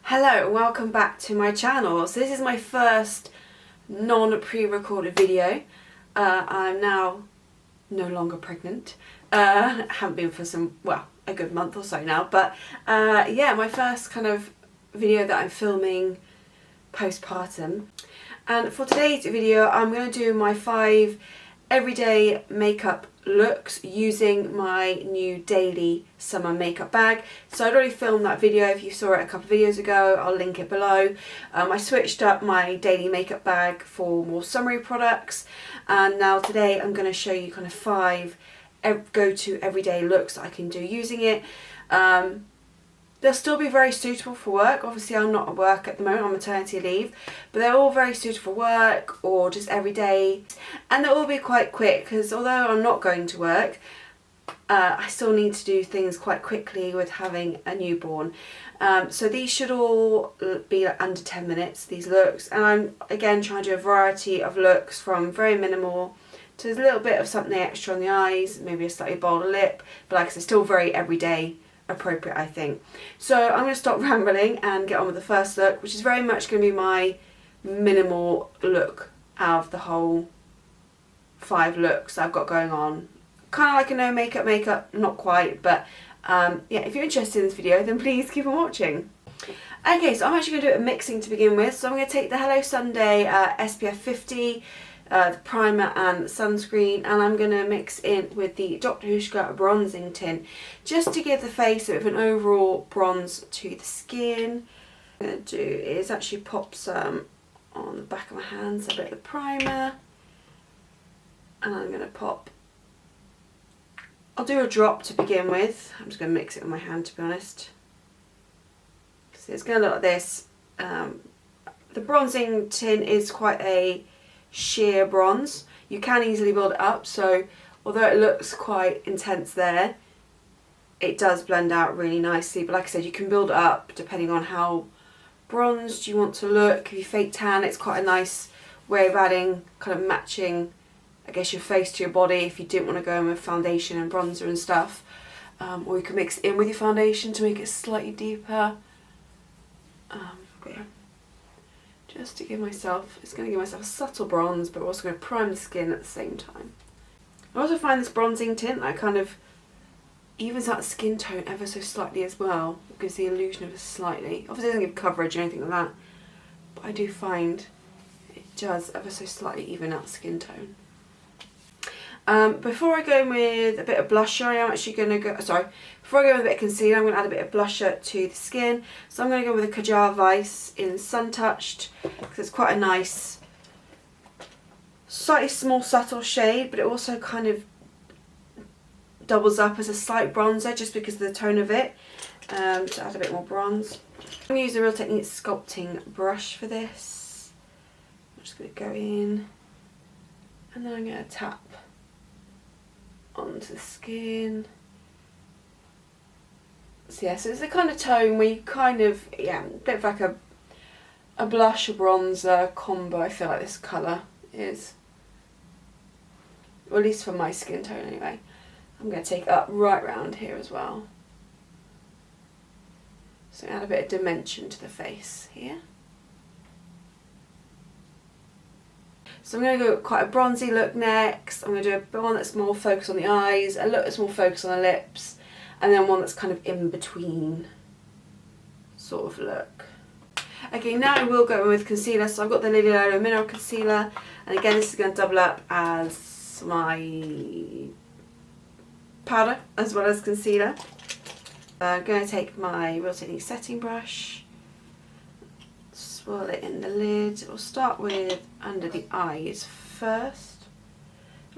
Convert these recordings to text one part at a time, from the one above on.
Hello and welcome back to my channel. So this is my first non-pre-recorded video. I'm now no longer pregnant. Haven't been for a good month or so now, but yeah, my first kind of video that I'm filming postpartum. And for today's video I'm going to do my 5 everyday makeup looks using my new daily summer makeup bag. So I'd already filmed that video. If you saw it a couple of videos ago, I'll link it below. I switched up my daily makeup bag for more summery products, and now today I'm going to show you kind of 5 go-to everyday looks that I can do using it. They'll still be very suitable for work. Obviously I'm not at work at the moment, on maternity leave, but they're all very suitable for work or just every day, and they'll all be quite quick because although I'm not going to work, I still need to do things quite quickly with having a newborn. So these should all be like under 10 minutes, these looks, and I'm again trying to do a variety of looks from very minimal to a little bit of something extra on the eyes, maybe a slightly bolder lip, but like I said, still very everyday appropriate, I think. So I'm going to stop rambling and get on with the first look, which is very much going to be my minimal look out of the whole 5 looks I've got going on. Kind of like a no makeup, not quite, but yeah, if you're interested in this video then please keep on watching. Okay, so I'm actually going to do a mixing to begin with. So I'm going to take the Hello Sunday SPF 50, the primer and sunscreen, and I'm going to mix in with the Dr. Hauschka bronzing tint just to give the face a bit of an overall bronze to the skin. What I'm going to do is actually pop some on the back of my hands, a bit of the primer, and I'm going to pop, I'll do a drop to begin with. I'm just going to mix it with my hand, to be honest. So it's going to look like this. The bronzing tint is quite a sheer bronze. You can easily build it up, so although it looks quite intense there, it does blend out really nicely. But like I said, you can build it up depending on how bronzed you want to look. If you fake tan, it's quite a nice way of adding, kind of matching, I guess, your face to your body if you didn't want to go in with foundation and bronzer and stuff. Or you can mix it in with your foundation to make it slightly deeper. But yeah, just to give myself, it's going to give myself a subtle bronze, but we're also going to prime the skin at the same time. I also find this bronzing tint that kind of evens out the skin tone ever so slightly as well. It gives the illusion of a slightly, obviously it doesn't give coverage or anything like that, but I do find it does ever so slightly even out the skin tone. Before I go in with a bit of blusher, I'm actually going to go, before I go with a bit of concealer, I'm going to add a bit of blusher to the skin. So I'm going to go with a Kjar Weis in Suntouched, because it's quite a nice, slightly small subtle shade, but it also kind of doubles up as a slight bronzer just because of the tone of it, to add a bit more bronze. I'm going to use a Real Technique sculpting brush for this. I'm just going to go in, and then I'm going to tap onto the skin. So yeah, so it's the kind of tone where you kind of, yeah, a bit of like a blush, a bronzer combo, I feel like this colour is. Or at least for my skin tone anyway. I'm going to take it up right round here as well. So add a bit of dimension to the face here. So I'm going to go quite a bronzy look next. I'm going to do one that's more focused on the eyes, a look that's more focused on the lips, and then one that's kind of in between sort of look. Okay, now I will go in with concealer. So I've got the Lolo Mineral Concealer, and again this is going to double up as my powder as well as concealer. I'm going to take my Real Technique setting brush, swirl it in the lid. We'll start with under the eyes first.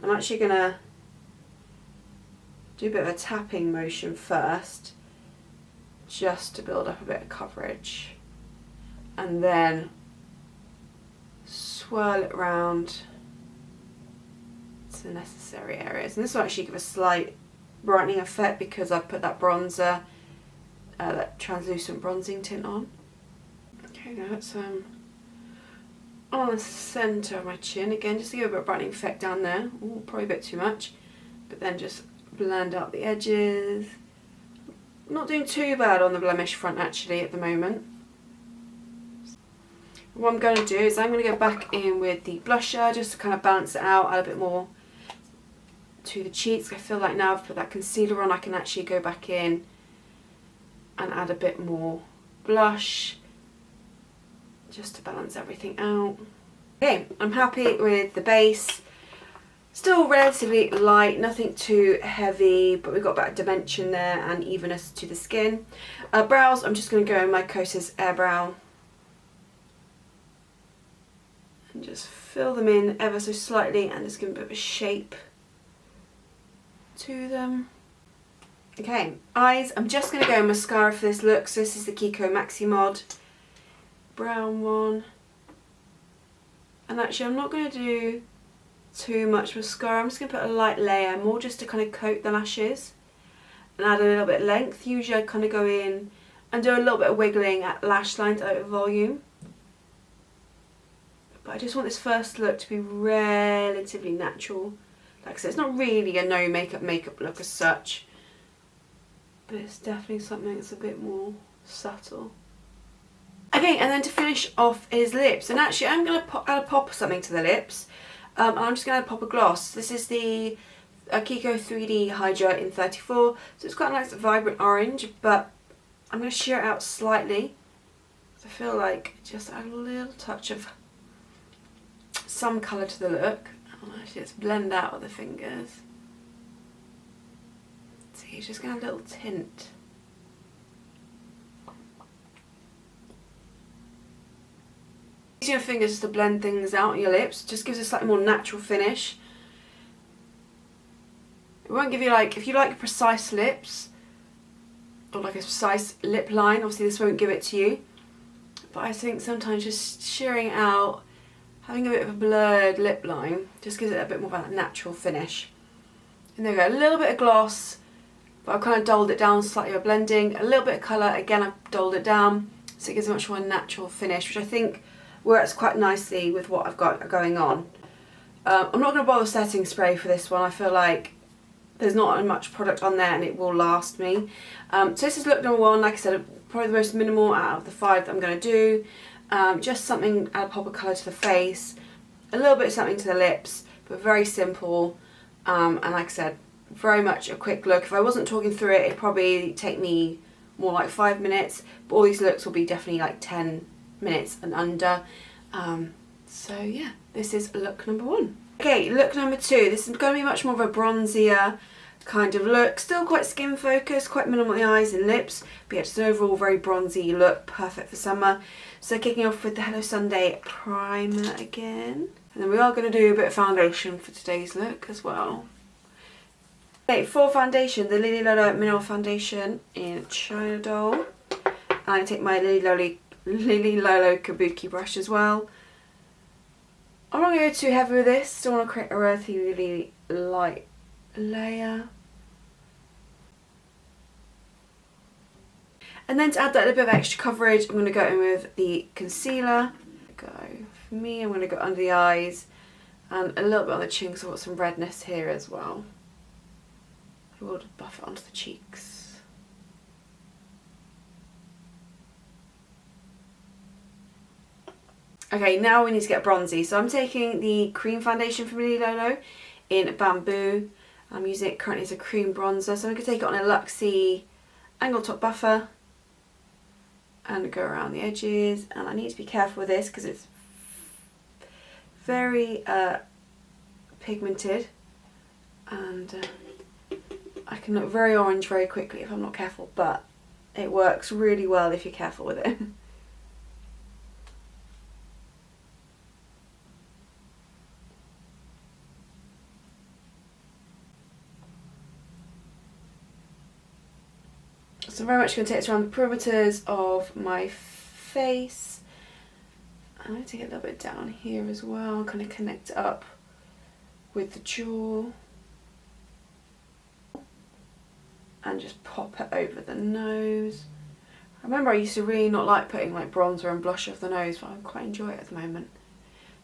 I'm actually going to do a bit of a tapping motion first, just to build up a bit of coverage, and then swirl it around to the necessary areas. And this will actually give a slight brightening effect because I've put that bronzer, that translucent bronzing tint on. Okay, now that's on the centre of my chin. Again, just to give a bit of brightening effect down there. Ooh, probably a bit too much. But then just blend out the edges. Not doing too bad on the blemish front actually at the moment. what I'm going to do is I'm going to go back in with the blusher just to kind of balance it out, add a bit more to the cheeks. I feel like now I've put that concealer on, I can actually go back in and add a bit more blush just to balance everything out. Okay, I'm happy with the base. Still relatively light, nothing too heavy, but we've got a bit of dimension there and evenness to the skin. Brows, I'm just going to go in my Kosas Air Brow and just fill them in ever so slightly and just give them a bit of a shape to them. Okay, eyes, I'm just going to go in mascara for this look. So this is the Kiko Maxi Mod brown one. And actually I'm not going to do too much mascara. I'm just going to put a light layer, more just to kind of coat the lashes and add a little bit of length. Usually I kind of go in and do a little bit of wiggling at lash lines out of volume. But I just want this first look to be relatively natural. Like I said, it's not really a no makeup look as such, but it's definitely something that's a bit more subtle. Okay, and then to finish off his lips, and actually I'm going to add a pop of something to the lips. I'm just going to pop a gloss. This is the Kiko 3D Hyra in 34, so it's quite a nice vibrant orange, but I'm going to sheer it out slightly. So I feel like just add a little touch of some colour to the look. I'll actually just blend out with the fingers. See, just going to add a little tint. Use your fingers just to blend things out on your lips, just gives a slightly more natural finish. It won't give you like, if you like precise lips, or like a precise lip line, obviously this won't give it to you. But I think sometimes just shearing it out, having a bit of a blurred lip line, just gives it a bit more of a natural finish. And there we go, a little bit of gloss, but I've kind of dulled it down slightly by blending. A little bit of colour, again I've dulled it down, so it gives a much more natural finish, which I think works quite nicely with what I've got going on. I'm not going to bother setting spray for this one. I feel like there's not much product on there and it will last me. So this is look number one. Like I said, probably the most minimal out of the 5 that I'm going to do. Just something, add a pop of colour to the face, a little bit of something to the lips, but very simple. And like I said, very much a quick look. If I wasn't talking through it, it'd probably take me more like 5 minutes, but all these looks will be definitely like 10 minutes and under. So yeah, this is look number 1. Okay, look number 2. This is going to be much more of a bronzier kind of look. Still quite skin focused, quite minimal on the eyes and lips, but yeah, just an overall very bronzy look, perfect for summer. So kicking off with the Hello Sunday primer again. And then we are going to do a bit of foundation for today's look as well. Okay, for foundation, the Lolo Mineral Foundation in China Doll. And I take my Lolo Kabuki brush as well. I'm not going to go too heavy with this, still want to create a relatively light layer. And then to add that little bit of extra coverage, I'm going to go in with the concealer. For me, I'm going to go under the eyes and a little bit on the chin because I've got some redness here as well. I will buff it onto the cheeks. Okay, now we need to get bronzy. So I'm taking the cream foundation from Lolo in Bamboo. I'm using it currently as a cream bronzer. So I'm going to take it on a Luxie Angle Top Buffer and go around the edges. And I need to be careful with this because it's very pigmented. And I can look very orange very quickly if I'm not careful. But it works really well if you're careful with it. So I'm very much going to take this around the perimeters of my face. I'm going to take it a little bit down here as well, kind of connect it up with the jaw. And just pop it over the nose. I remember I used to really not like putting like bronzer and blush off the nose, but I quite enjoy it at the moment.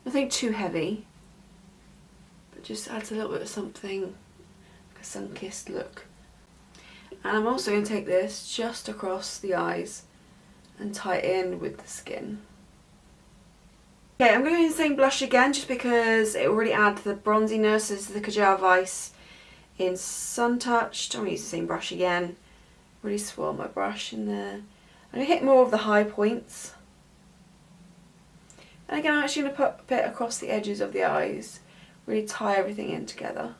Nothing too heavy, but just adds a little bit of something, like a sun-kissed look. And I'm also going to take this just across the eyes and tie it in with the skin. Okay, I'm going to use the same blush again just because it already adds the bronziness. This is the Kjar Weis in Suntouched. I'm going to use the same brush again. Really swirl my brush in there. I'm going to hit more of the high points. And again, I'm actually going to put a bit across the edges of the eyes. Really tie everything in together.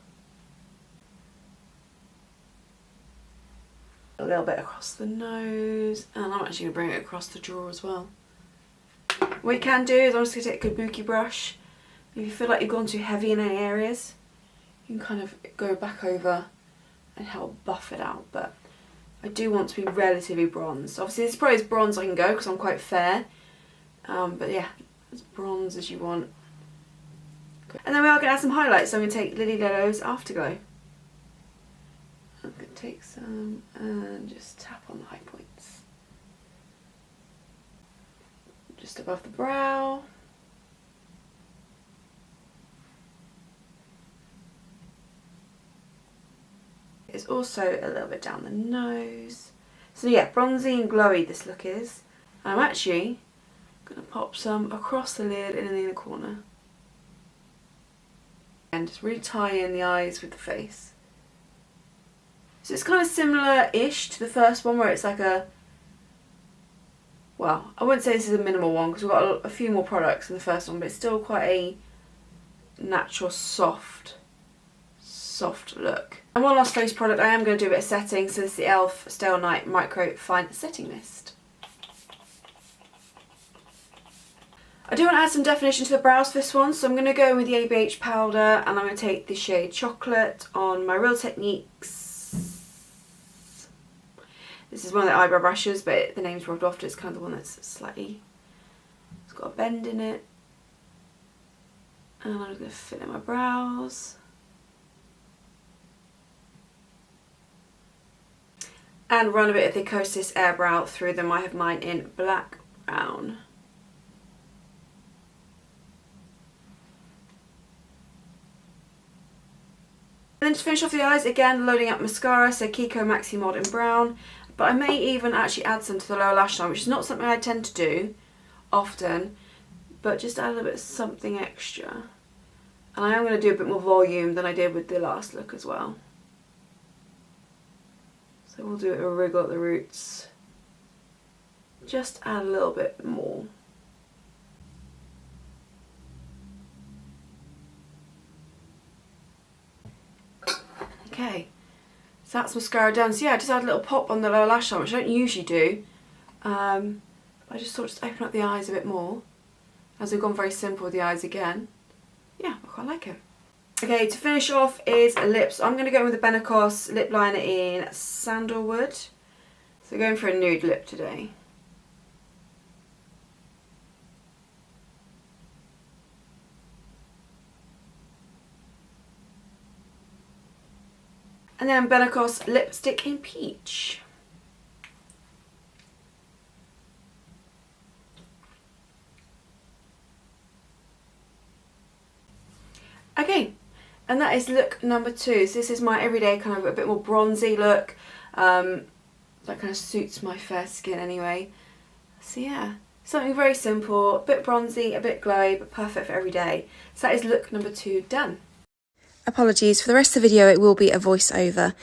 A little bit across the nose. And I'm actually going to bring it across the jaw as well. What you can do is I'm just going to take a kabuki brush. If you feel like you've gone too heavy in any areas, you can kind of go back over and help buff it out. But I do want to be relatively bronzed. Obviously this is probably as bronze I can go because I'm quite fair. But yeah, as bronze as you want. And then we are going to add some highlights. So I'm going to take Lolo's Afterglow. I'm going to take some and just tap on the high points. Just above the brow. It's also a little bit down the nose. So yeah, bronzy and glowy this look is. I'm actually going to pop some across the lid and in the inner corner. And just really tie in the eyes with the face. So it's kind of similar-ish to the first one where it's like a... Well, I wouldn't say this is a minimal one because we've got a few more products in the first one, but it's still quite a natural, soft look. And one last face product, I am going to do a bit of setting, so this is the e.l.f. Stale Night Micro Fine Setting Mist. I do want to add some definition to the brows for this one, so I'm going to go in with the ABH powder and I'm going to take the shade Chocolate on my Real Techniques. This is one of the eyebrow brushes, but the name's rubbed off. It's kind of the one that's slightly, it's got a bend in it. And I'm going to fill in my brows. And run a bit of the Kosas Airbrow through them. I have mine in black brown. And then to finish off the eyes, again loading up mascara, so Kiko Maxi Mod in brown. But I may even actually add some to the lower lash line, which is not something I tend to do often, but just add a little bit of something extra. And I am going to do a bit more volume than I did with the last look as well. So we'll do a wriggle at the roots. Just add a little bit more. Okay, so that's mascara done. So yeah, I just add a little pop on the lower lash line, which I don't usually do. I just thought just open up the eyes a bit more, as we've gone very simple with the eyes again. Yeah, I quite like it. Okay, to finish off is lips. I'm going to go with the Benecos lip liner in Sandalwood. So going for a nude lip today. And then Benecos lipstick in Peach. Okay, and that is look number 2. So this is my everyday kind of a bit more bronzy look. That kind of suits my fair skin anyway. So yeah, something very simple, a bit bronzy, a bit glowy, but perfect for every day. So that is look number 2 done. Apologies, for the rest of the video it will be a voiceover.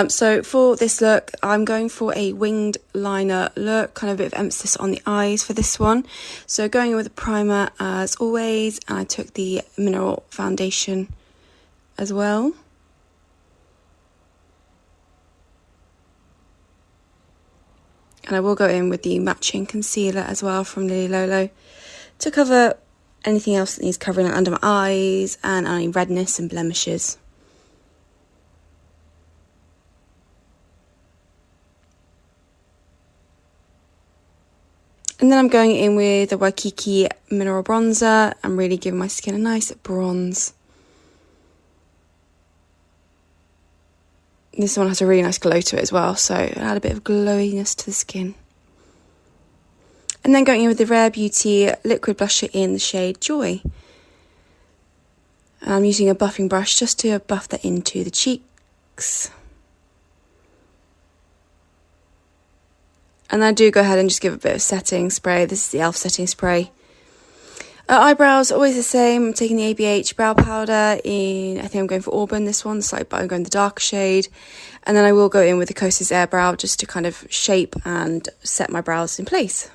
So for this look I'm going for a winged liner look, kind of a bit of emphasis on the eyes for this one. So going in with a primer as always, and I took the mineral foundation as well. And I will go in with the matching concealer as well from Lolo to cover anything else that needs covering under my eyes and any redness and blemishes. And then I'm going in with the Wakiki mineral bronzer and really giving my skin a nice bronze. This one has a really nice glow to it as well, so it add a bit of glowiness to the skin. And then going in with the Rare Beauty liquid blusher in the shade Joy. And I'm using a buffing brush just to buff that into the cheeks. And I do go ahead and just give a bit of setting spray. This is the e.l.f. setting spray. Eyebrows, always the same. I'm taking the ABH Brow Powder in, I think I'm going for Auburn, this one, so I'm going the dark shade. And then I will go in with the Kosas Air Brow just to kind of shape and set my brows in place.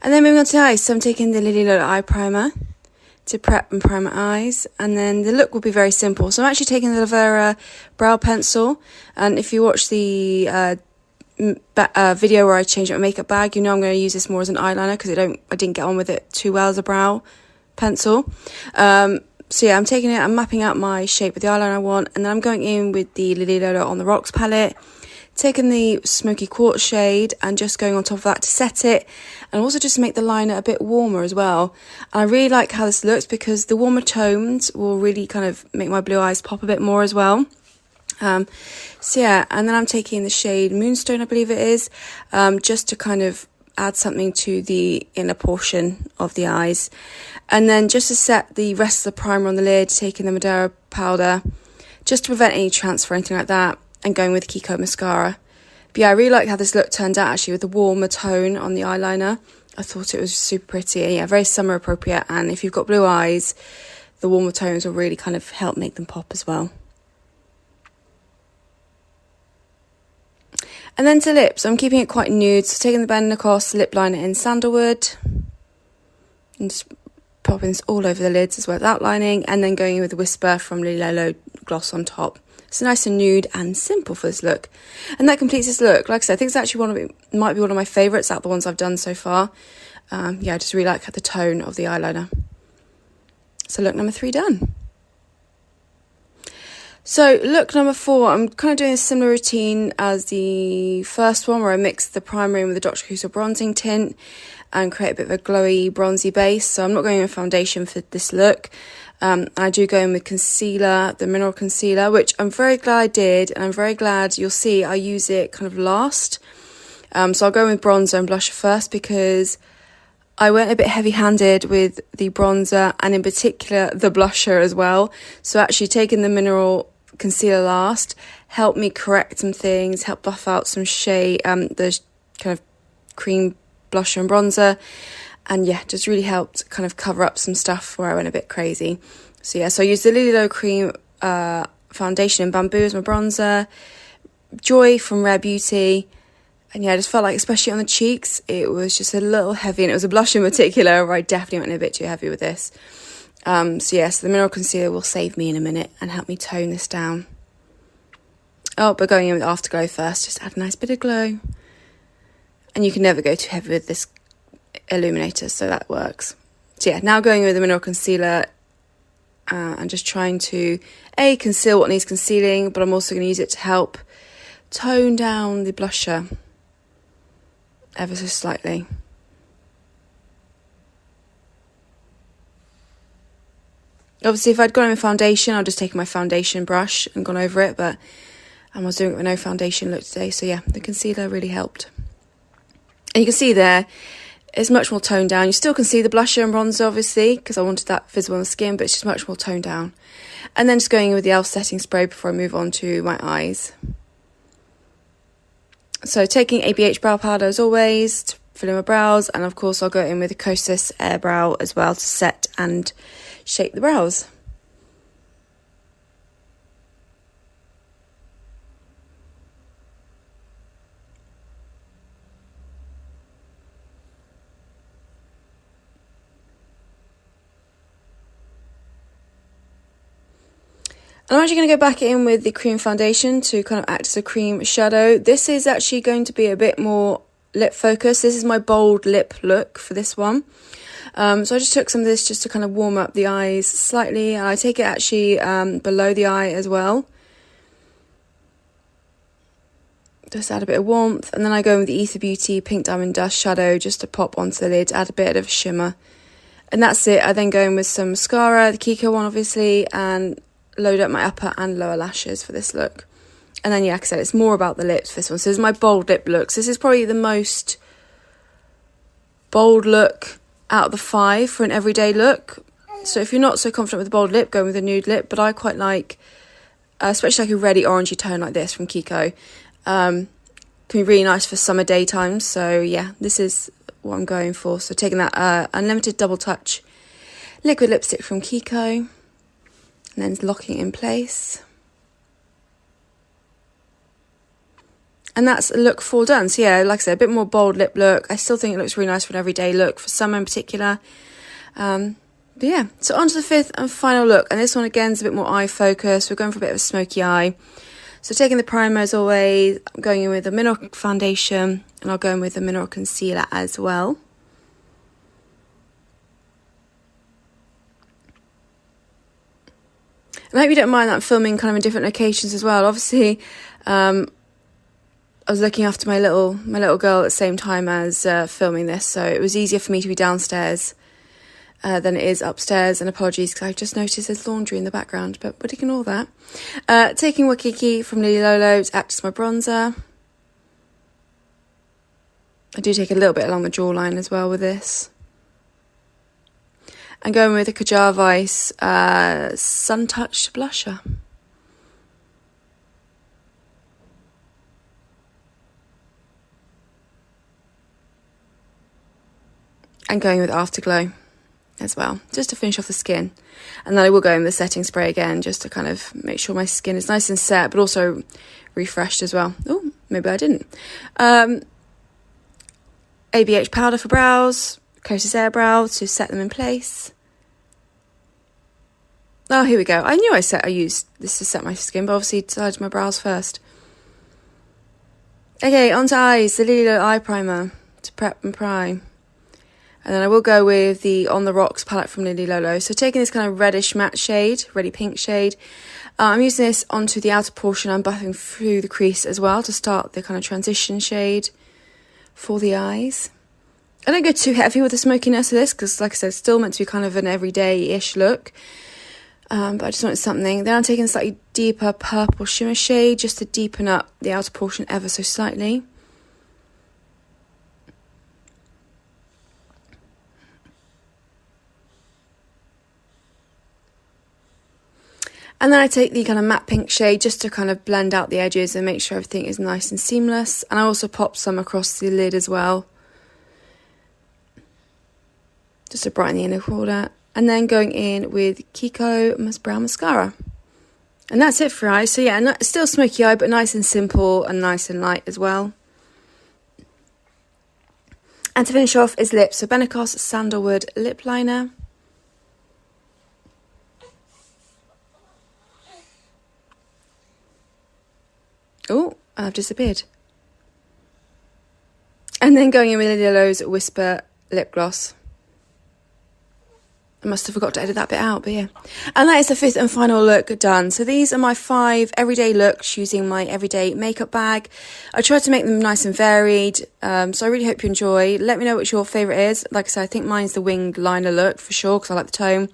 And then moving on to the eyes, so I'm taking the Lolo Eye Primer to prep and prime my eyes, and then the look will be very simple. So I'm actually taking the Lavera brow pencil, and if you watch the video where I changed my makeup bag, you know I'm going to use this more as an eyeliner because I didn't get on with it too well as a brow pencil. So yeah, I'm taking it, I'm mapping out my shape with the eyeliner I want, and then I'm going in with the Lolo on the Rocks palette, taking the Smoky Quartz shade and just going on top of that to set it, and also just to make the liner a bit warmer as well. And I really like how this looks because the warmer tones will really kind of make my blue eyes pop a bit more as well. So yeah, and then I'm taking the shade Moonstone, I believe it is, just to kind of add something to the inner portion of the eyes. And then just to set the rest of the primer on the lid, taking the Madeira powder, just to prevent any transfer or anything like that, and going with Kiko mascara. But yeah, I really like how this look turned out actually with the warmer tone on the eyeliner. I thought it was super pretty, and yeah, very summer appropriate, and if you've got blue eyes, the warmer tones will really kind of help make them pop as well. And then to lips, I'm keeping it quite nude, so taking the Benecos lip liner in Sandalwood, and just popping this all over the lids as well as outlining, and then going in with the Whisper from Lolo gloss on top. So nice and nude and simple for this look. And that completes this look. Like I said, I think it's actually might be one of my favourites out of the ones I've done so far. Yeah, I just really like the tone of the eyeliner. So look number 3 done. So look number 4, I'm kind of doing a similar routine as the first one where I mixed the primer in with the Dr. Kosas bronzing tint and create a bit of a glowy bronzy base. So I'm not going in with foundation for this look. I do go in with concealer, the mineral concealer, which I'm very glad I did, and I'm very glad you'll see I use it kind of last. So I'll go in with bronzer and blusher first because I went a bit heavy-handed with the bronzer and in particular the blusher as well. So actually taking the mineral concealer last helped me correct some things, help buff out some shade, the kind of cream blusher and bronzer. And yeah, just really helped kind of cover up some stuff where I went a bit crazy. So yeah, so I used the Lolo Cream foundation in Bamboo as my bronzer, Joy from Rare Beauty, and yeah, I just felt like, especially on the cheeks, it was just a little heavy, and it was a blush in particular where I definitely went a bit too heavy with this. So yeah, so the mineral concealer will save me in a minute and help me tone this down. Oh, but going in with Afterglow first, just add a nice bit of glow. And you can never go too heavy with this Illuminator, so that works. So yeah, now going with the mineral concealer and just trying to conceal what needs concealing, but I'm also going to use it to help tone down the blusher ever so slightly. Obviously, if I'd gone in with foundation, I'd just taken my foundation brush and gone over it, but I was doing it with no foundation look today, so yeah, the concealer really helped. And you can see there, it's much more toned down. You still can see the blusher and bronzer, obviously, because I wanted that visible on the skin, but it's just much more toned down. And then just going in with the e.l.f. setting spray before I move on to my eyes. So taking ABH Brow Powder as always to fill in my brows, and of course I'll go in with the Kosas Air Brow as well to set and shape the brows. And I'm actually going to go back in with the cream foundation to kind of act as a cream shadow. This is actually going to be a bit more lip focused. This is my bold lip look for this one. So I just took some of this just to kind of warm up the eyes slightly. And I take it actually below the eye as well. Just add a bit of warmth. And then I go in with the Athr Beauty Pink Diamond Dust shadow just to pop onto the lid, add a bit of shimmer. And that's it. I then go in with some mascara, the Kiko one obviously, and load up my upper and lower lashes for this look. And then yeah, like I said, it's more about the lips for this one. So this is my bold lip look. So this is probably the most bold look out of the 5 for an everyday look. So if you're not so confident with the bold lip, go with a nude lip. But I quite like, especially like a reddy orangey tone like this from Kiko. can be really nice for summer daytimes. So yeah, this is what I'm going for. So taking that Unlimited Double Touch liquid lipstick from Kiko, and then locking it in place. And that's a look full done. So yeah, like I said, a bit more bold lip look. I still think it looks really nice for an everyday look, for summer in particular. But yeah, so on to the fifth and final look. And this one again is a bit more eye focused. We're going for a bit of a smoky eye. So taking the primer as always, I'm going in with a mineral foundation, and I'll go in with a mineral concealer as well. And I hope you don't mind that I'm filming kind of in different locations as well. Obviously, I was looking after my little girl at the same time as filming this, so it was easier for me to be downstairs than it is upstairs. And apologies, because I've just noticed there's laundry in the background, but we'll ignore that. Taking Wakiki from Lolo to act as my bronzer. I do take a little bit along the jawline as well with this. And going with a Kjar Weis Suntouched blusher. And going with Afterglow as well, just to finish off the skin. And then I will go in with the setting spray again, just to kind of make sure my skin is nice and set, but also refreshed as well. Oh, maybe I didn't. ABH powder for brows, Kosas Airbrow to set them in place. Oh, here we go. I knew I used this to set my skin, but obviously decided my brows first. Okay, on to eyes, the Lolo eye primer to prep and prime. And then I will go with the On The Rocks palette from Lolo. So taking this kind of reddish matte shade, reddy pink shade. I'm using this onto the outer portion. I'm buffing through the crease as well to start the kind of transition shade for the eyes. I don't go too heavy with the smokiness of this because, like I said, it's still meant to be kind of an everyday-ish look. But I just wanted something. Then I'm taking a slightly deeper purple shimmer shade just to deepen up the outer portion ever so slightly. And then I take the kind of matte pink shade just to kind of blend out the edges and make sure everything is nice and seamless. And I also pop some across the lid as well, just to brighten the inner corner. And then going in with Kiko Brow Mascara. And that's it for eyes. So yeah, still smoky eye, but nice and simple and nice and light as well. And to finish off is lips. So Benecos Sandalwood Lip Liner. Oh, I've disappeared. And then going in with Lolo's Whisper Lip Gloss. I must have forgot to edit that bit out, but yeah. And that is the fifth and final look done. So these are my 5 everyday looks using my everyday makeup bag. I tried to make them nice and varied, so I really hope you enjoy. Let me know what your favourite is. Like I said, I think mine's the winged liner look for sure, because I like the tone.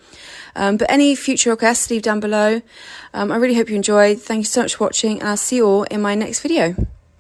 But any future requests, leave down below. I really hope you enjoyed. Thank you so much for watching, and I'll see you all in my next video.